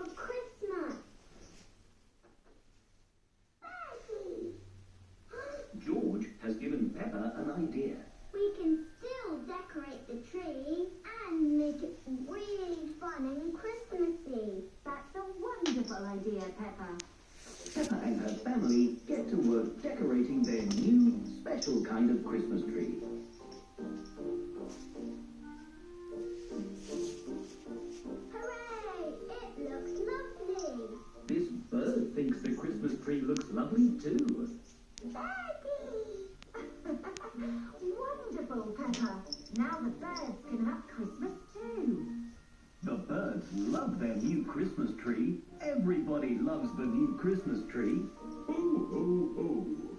for Christmas. Daddy! George has given Peppa an idea. We can still decorate the tree and make it really fun and Christmassy. That's a wonderful idea, Peppa. Peppa and her family get to work decorating their new, special kind of Christmas tree. Hooray! It looks lovely. This bird thinks the Christmas tree looks lovely too. Daddy! Wonderful, Peppa. Now the birds can have Christmas too. The birds love their new Christmas tree. Everybody loves the new Christmas tree. Ho, ho, ho.